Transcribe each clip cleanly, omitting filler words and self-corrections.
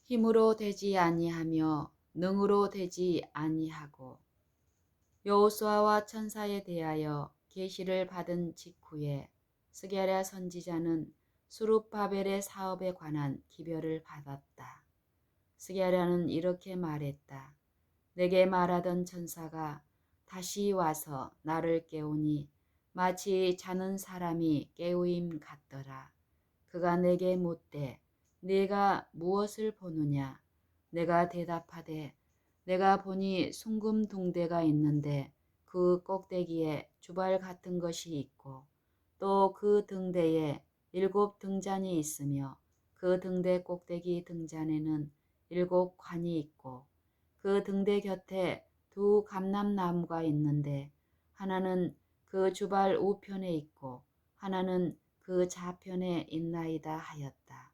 힘으로 되지 아니하며 능으로 되지 아니하고 여호수아와 천사에 대하여 계시를 받은 직후에 스게랴 선지자는 수룹바벨의 사업에 관한 기별을 받았다. 스게랴는 이렇게 말했다. 내게 말하던 천사가 다시 와서 나를 깨우니 마치 자는 사람이 깨우임 같더라. 그가 내게 묻되 네가 무엇을 보느냐? 내가 대답하되 내가 보니 숭금둥대가 있는데 그 꼭대기에 주발 같은 것이 있고 또 그 등대에 7 등잔이 있으며 그 등대 꼭대기 등잔에는 7 관이 있고 그 등대 곁에 2 감람나무가 있는데 하나는 그 주발 우편에 있고 하나는 그 좌편에 있나이다 하였다.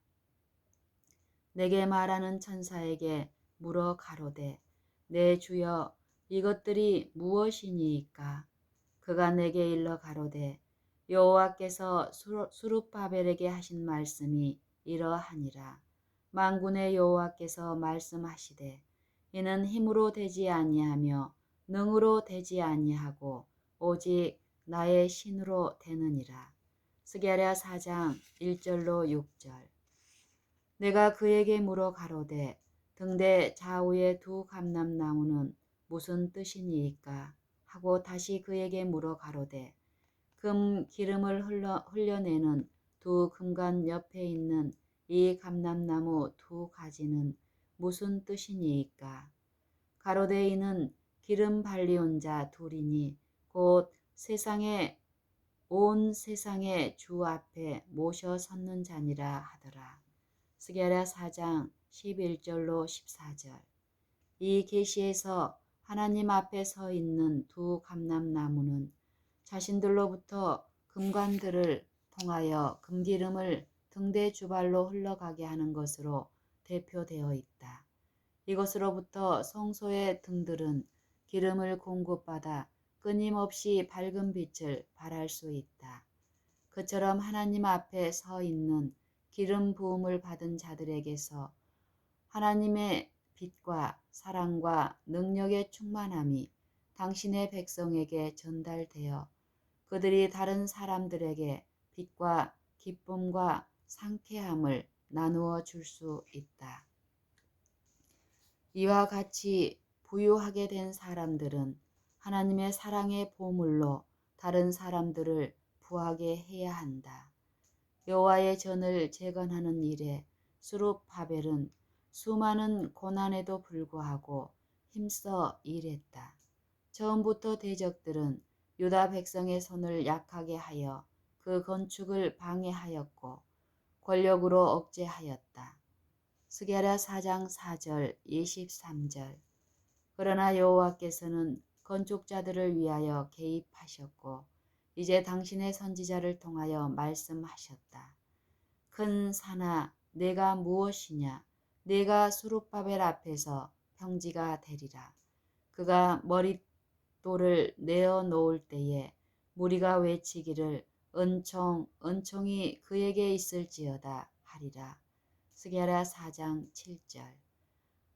내게 말하는 천사에게 물어 가로되 내 주여 이것들이 무엇이니이까? 그가 내게 일러 가로되 여호와께서 수룹바벨에게 하신 말씀이 이러하니라. 만군의 여호와께서 말씀하시되 이는 힘으로 되지 아니하며 능으로 되지 아니하고 오직 나의 신으로 되느니라. 스게랴 4장 1절로 6절. 내가 그에게 물어 가로되 등대 좌우의 2 감람나무는 무슨 뜻이니이까? 하고 다시 그에게 물어 가로되 금 기름을 흘려내는 2 금관 옆에 있는 이 감람나무 2 가지는 무슨 뜻이니이까? 가로되 이는 기름 발리온 자 둘이니 곧 온 세상의 주 앞에 모셔 섰는 자니라 하더라. 스게랴 4장 11절로 14절. 이 계시에서 하나님 앞에 서 있는 2 감람나무는 자신들로부터 금관들을 통하여 금기름을 등대 주발로 흘러가게 하는 것으로 대표되어 있다. 이것으로부터 성소의 등들은 기름을 공급받아 끊임없이 밝은 빛을 발할 수 있다. 그처럼 하나님 앞에 서 있는 기름 부음을 받은 자들에게서 하나님의 빛과 사랑과 능력의 충만함이 당신의 백성에게 전달되어 그들이 다른 사람들에게 빛과 기쁨과 상쾌함을 나누어 줄 수 있다. 이와 같이 부유하게 된 사람들은 하나님의 사랑의 보물로 다른 사람들을 부하게 해야 한다. 여호와의 전을 재건하는 일에 수룹바벨은 수많은 고난에도 불구하고 힘써 일했다. 처음부터 대적들은 유다 백성의 손을 약하게 하여 그 건축을 방해하였고 권력으로 억제하였다. 스게랴 4장 4절 23절. 그러나 여호와께서는 건축자들을 위하여 개입하셨고 이제 당신의 선지자를 통하여 말씀하셨다. 큰 산아 내가 무엇이냐? 내가 수룹바벨 앞에서 평지가 되리라. 그가 머릿돌을 내어 놓을 때에 무리가 외치기를 은총이 그에게 있을지어다 하리라. 스게랴 4장 7절.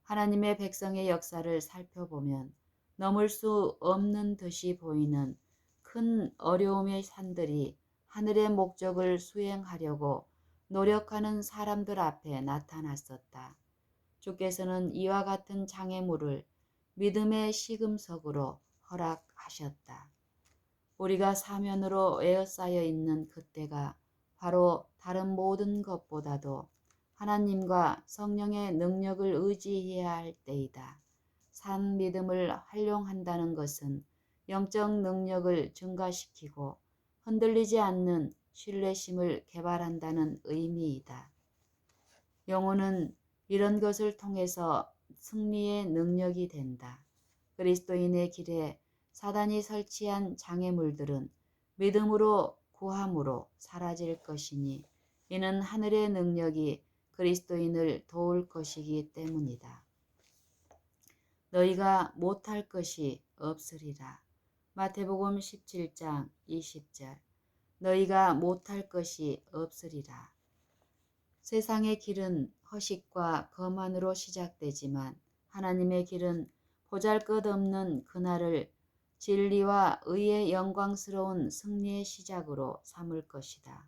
하나님의 백성의 역사를 살펴보면 넘을 수 없는 듯이 보이는 큰 어려움의 산들이 하늘의 목적을 수행하려고 노력하는 사람들 앞에 나타났었다. 주께서는 이와 같은 장애물을 믿음의 시금석으로 허락하셨다. 우리가 사면으로 에어싸여 있는 그때가 바로 다른 모든 것보다도 하나님과 성령의 능력을 의지해야 할 때이다. 산 믿음을 활용한다는 것은 영적 능력을 증가시키고 흔들리지 않는 신뢰심을 개발한다는 의미이다. 영혼은 이런 것을 통해서 승리의 능력이 된다. 그리스도인의 길에 사단이 설치한 장애물들은 믿음으로 구함으로 사라질 것이니 이는 하늘의 능력이 그리스도인을 도울 것이기 때문이다. 너희가 못할 것이 없으리라. 마태복음 17장 20절. 너희가 못할 것이 없으리라. 세상의 길은 허식과 거만으로 시작되지만 하나님의 길은 보잘것없는 그날을 진리와 의의 영광스러운 승리의 시작으로 삼을 것이다.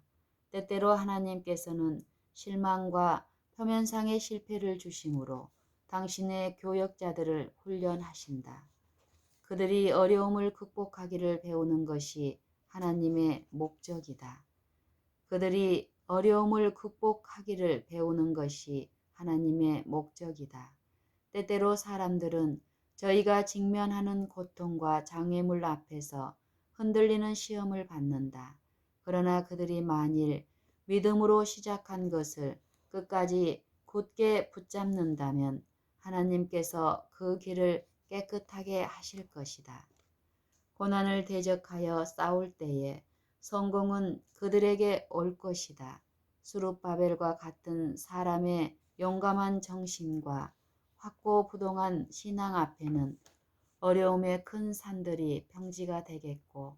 때때로 하나님께서는 실망과 표면상의 실패를 주심으로 당신의 교역자들을 훈련하신다. 그들이 어려움을 극복하기를 배우는 것이 하나님의 목적이다. 그들이 어려움을 극복하기를 배우는 것이 하나님의 목적이다. 때때로 사람들은 저희가 직면하는 고통과 장애물 앞에서 흔들리는 시험을 받는다. 그러나 그들이 만일 믿음으로 시작한 것을 끝까지 굳게 붙잡는다면 하나님께서 그 길을 깨끗하게 하실 것이다. 고난을 대적하여 싸울 때에 성공은 그들에게 올 것이다. 수룹바벨과 같은 사람의 용감한 정신과 확고부동한 신앙 앞에는 어려움의 큰 산들이 평지가 되겠고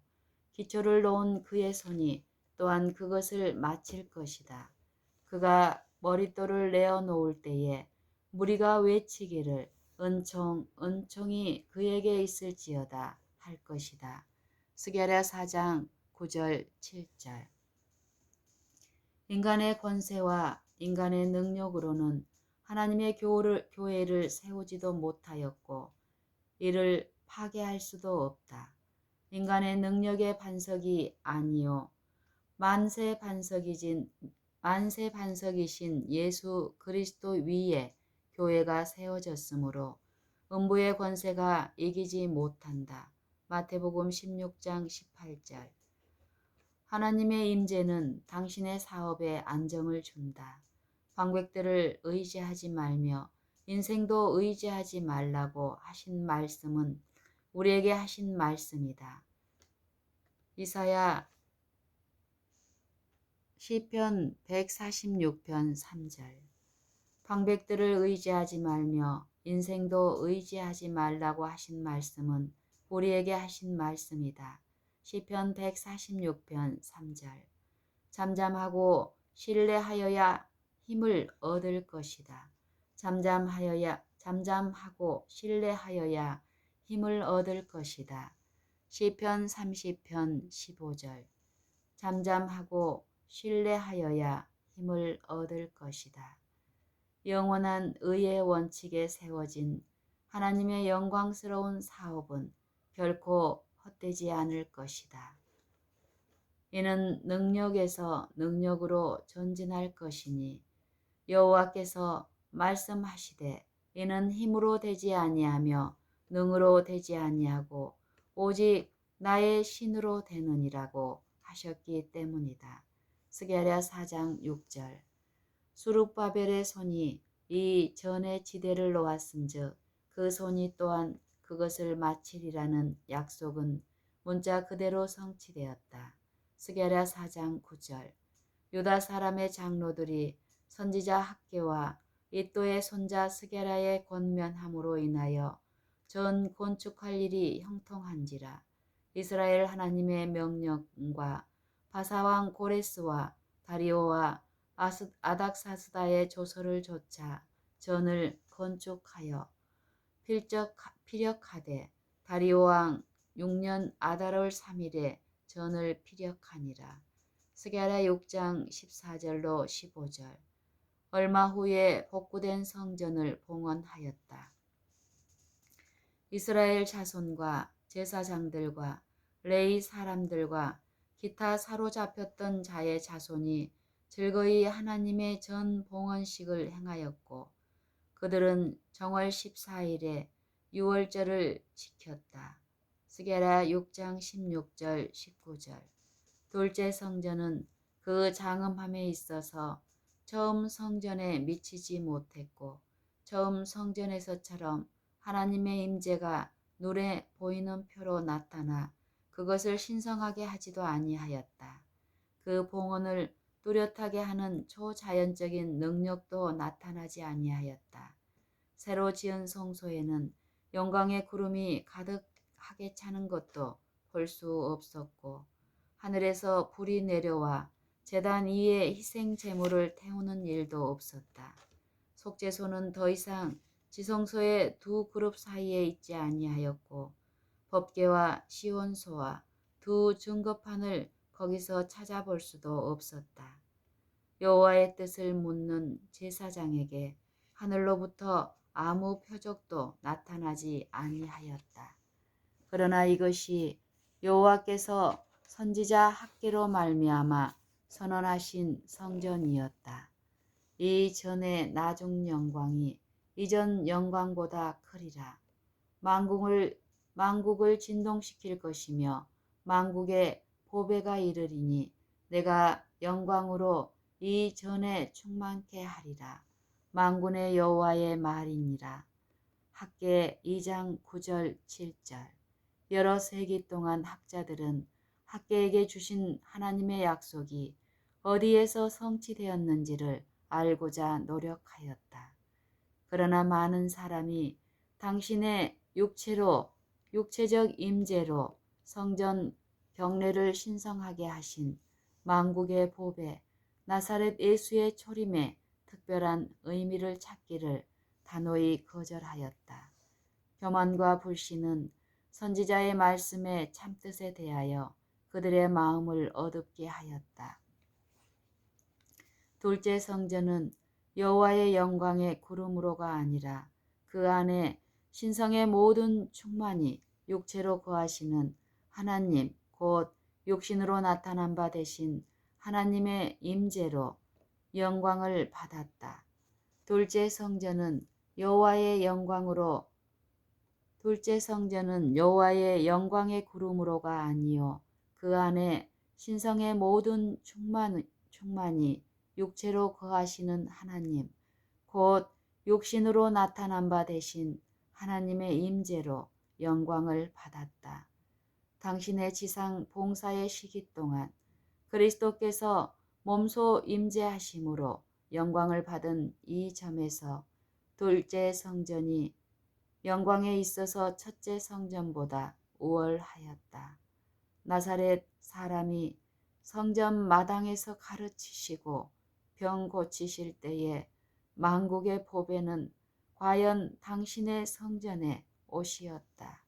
기초를 놓은 그의 손이 또한 그것을 마칠 것이다. 그가 머릿돌을 내어놓을 때에 무리가 외치기를 은총 은총이 그에게 있을지어다 할 것이다. 스가랴 4장 9절 7절. 인간의 권세와 인간의 능력으로는 하나님의 교회를 세우지도 못하였고 이를 파괴할 수도 없다. 인간의 능력의 반석이 아니요 만세 반석이신 예수 그리스도 위에 교회가 세워졌으므로 음부의 권세가 이기지 못한다. 마태복음 16장 18절. 하나님의 임재는 당신의 사업에 안정을 준다. 방백들을 의지하지 말며 인생도 의지하지 말라고 하신 말씀은 우리에게 하신 말씀이다. 이사야 시편 146편 3절. 방백들을 의지하지 말며 인생도 의지하지 말라고 하신 말씀은 우리에게 하신 말씀이다. 시편 146편 3절. 잠잠하고 신뢰하여야 힘을 얻을 것이다. 잠잠하고 신뢰하여야 힘을 얻을 것이다. 시편 30편 15절. 잠잠하고 신뢰하여야 힘을 얻을 것이다. 영원한 의의 원칙에 세워진 하나님의 영광스러운 사업은 결코 헛되지 않을 것이다. 이는 능력에서 능력으로 전진할 것이니 여호와께서 말씀하시되 이는 힘으로 되지 아니하며 능으로 되지 아니하고 오직 나의 신으로 되느니라고 하셨기 때문이다. 스가랴 4장 6절. 수룹바벨의 손이 이 전의 지대를 놓았은즉 그 손이 또한 그것을 마치리라는 약속은 문자 그대로 성취되었다. 스가랴 4장 9절. 유다 사람의 장로들이 선지자 학개와 이또의 손자 스게라의 권면함으로 인하여 전 건축할 일이 형통한지라. 이스라엘 하나님의 명령과 바사왕 고레스와 다리오와 아닥사스다의 조서를 조차 전을 건축하여 피력하되 다리오왕 6년 아달월 3일에 전을 피력하니라. 스가랴 6장 14절로 15절. 얼마 후에 복구된 성전을 봉헌하였다. 이스라엘 자손과 제사장들과 레위 사람들과 기타 사로잡혔던 자의 자손이 즐거이 하나님의 전 봉헌식을 행하였고 그들은 정월 14일에 유월절을 지켰다. 스가랴 6장 16절 19절. 둘째 성전은 그 장엄함에 있어서 처음 성전에 미치지 못했고 처음 성전에서처럼 하나님의 임재가 눈에 보이는 표로 나타나 그것을 신성하게 하지도 아니하였다. 그 봉헌을 뚜렷하게 하는 초자연적인 능력도 나타나지 아니하였다. 새로 지은 성소에는 영광의 구름이 가득하게 차는 것도 볼 수 없었고 하늘에서 불이 내려와 제단 위에 희생 제물을 태우는 일도 없었다. 속죄소는 더 이상 지성소의 두 그룹 사이에 있지 아니하였고 법궤와 시온소와 두 증거판을 거기서 찾아볼 수도 없었다. 여호와의 뜻을 묻는 제사장에게 하늘로부터 아무 표적도 나타나지 아니하였다. 그러나 이것이 여호와께서 선지자 학개로 말미암아 선언하신 성전이었다. 이 전의 나중 영광이 이전 영광보다 크리라. 만국을 진동시킬 것이며 만국의 보배가 이르리니 내가 영광으로 이 전에 충만케 하리라. 만군의 여호와의 말이니라. 학개 2장 9절 7절. 여러 세기 동안 학자들은 학개에게 주신 하나님의 약속이 어디에서 성취되었는지를 알고자 노력하였다. 그러나 많은 사람이 당신의 육체적 임재로 성전 경례를 신성하게 하신 만국의 보배 나사렛 예수의 초림에 특별한 의미를 찾기를 단호히 거절하였다. 교만과 불신은 선지자의 말씀의 참뜻에 대하여 그들의 마음을 어둡게 하였다. 둘째 성전은 여호와의 영광의 구름으로가 아니라 그 안에 신성의 모든 충만이 육체로 거하시는 하나님 곧 육신으로 나타난 바 되신 하나님의 임재로 영광을 받았다. 둘째 성전은 여호와의 영광의 구름으로가 아니요 그 안에 신성의 모든 충만이 육체로 거하시는 하나님 곧 육신으로 나타난 바 되신 하나님의 임재로 영광을 받았다. 당신의 지상 봉사의 시기 동안 그리스도께서 몸소 임재하심으로 영광을 받은 이 점에서 둘째 성전이 영광에 있어서 첫째 성전보다 우월하였다. 나사렛 사람이 성전 마당에서 가르치시고 병 고치실 때에 만국의 보배는 과연 당신의 성전에 옷이었다.